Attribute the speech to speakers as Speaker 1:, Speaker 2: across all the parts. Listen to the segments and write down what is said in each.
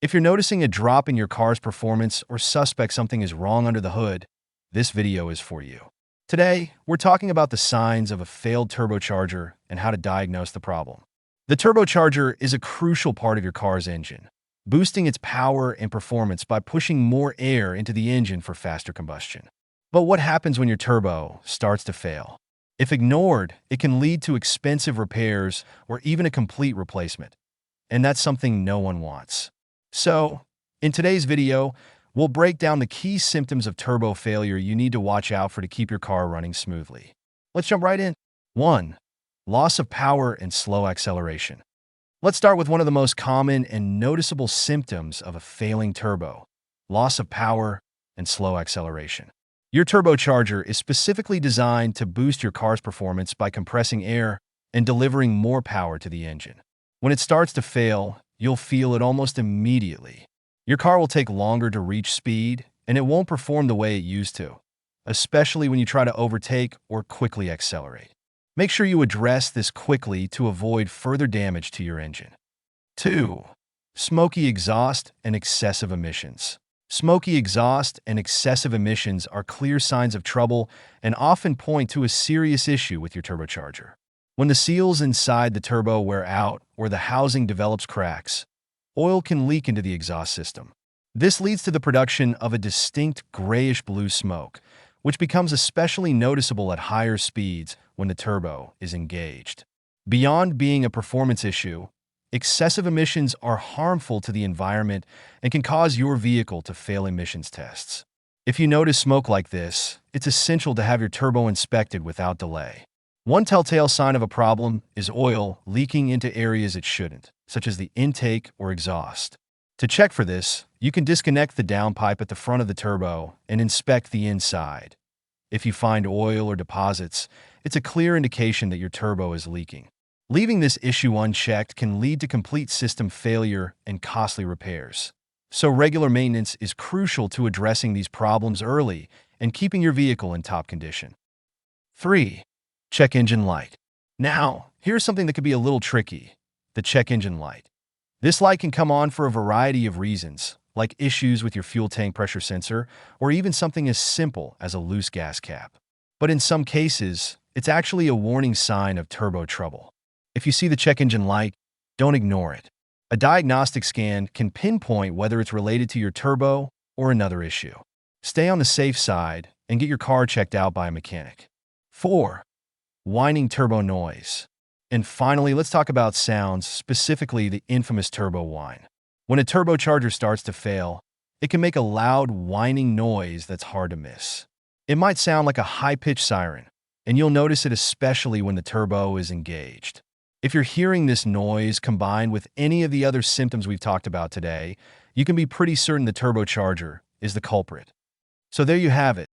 Speaker 1: If you're noticing a drop in your car's performance or suspect something is wrong under the hood, this video is for you. Today, we're talking about the signs of a failed turbocharger and how to diagnose the problem. The turbocharger is a crucial part of your car's engine, boosting its power and performance by pushing more air into the engine for faster combustion. But what happens when your turbo starts to fail? If ignored, it can lead to expensive repairs or even a complete replacement. And that's something no one wants. So, in today's video, we'll break down the key symptoms of turbo failure you need to watch out for to keep your car running smoothly. Let's jump right in. 1. Loss of power and slow acceleration. Let's start with one of the most common and noticeable symptoms of a failing turbo: loss of power and slow acceleration. Your turbocharger is specifically designed to boost your car's performance by compressing air and delivering more power to the engine. When it starts to fail, you'll feel it almost immediately. Your car will take longer to reach speed, and it won't perform the way it used to, especially when you try to overtake or quickly accelerate. Make sure you address this quickly to avoid further damage to your engine. 2. Smoky exhaust and excessive emissions. Smoky exhaust and excessive emissions are clear signs of trouble and often point to a serious issue with your turbocharger. When the seals inside the turbo wear out or the housing develops cracks, oil can leak into the exhaust system. This leads to the production of a distinct grayish-blue smoke, which becomes especially noticeable at higher speeds when the turbo is engaged. Beyond being a performance issue, excessive emissions are harmful to the environment and can cause your vehicle to fail emissions tests. If you notice smoke like this, it's essential to have your turbo inspected without delay. One telltale sign of a problem is oil leaking into areas it shouldn't, such as the intake or exhaust. To check for this, you can disconnect the downpipe at the front of the turbo and inspect the inside. If you find oil or deposits, it's a clear indication that your turbo is leaking. Leaving this issue unchecked can lead to complete system failure and costly repairs. So regular maintenance is crucial to addressing these problems early and keeping your vehicle in top condition. 3. Check engine light. Now, here's something that could be a little tricky: the check engine light. This light can come on for a variety of reasons, like issues with your fuel tank pressure sensor, or even something as simple as a loose gas cap. But in some cases, it's actually a warning sign of turbo trouble. If you see the check engine light, don't ignore it. A diagnostic scan can pinpoint whether it's related to your turbo or another issue. Stay on the safe side and get your car checked out by a mechanic. 4. Whining turbo noise. And finally, let's talk about sounds, specifically the infamous turbo whine. When a turbocharger starts to fail, it can make a loud whining noise that's hard to miss. It might sound like a high-pitched siren, and you'll notice it especially when the turbo is engaged. If you're hearing this noise combined with any of the other symptoms we've talked about today, you can be pretty certain the turbocharger is the culprit. So there you have it.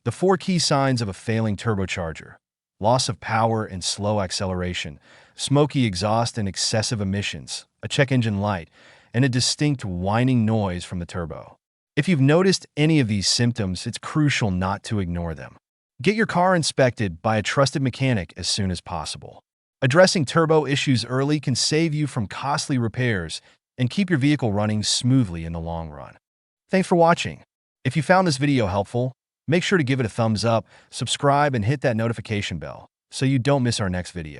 Speaker 1: The 4 key signs of a failing turbocharger: loss of power and slow acceleration, smoky exhaust and excessive emissions, a check engine light, and a distinct whining noise from the turbo. If you've noticed any of these symptoms, it's crucial not to ignore them. Get your car inspected by a trusted mechanic as soon as possible. Addressing turbo issues early can save you from costly repairs and keep your vehicle running smoothly in the long run. Thanks for watching. If you found this video helpful, make sure to give it a thumbs up, subscribe, and hit that notification bell so you don't miss our next video.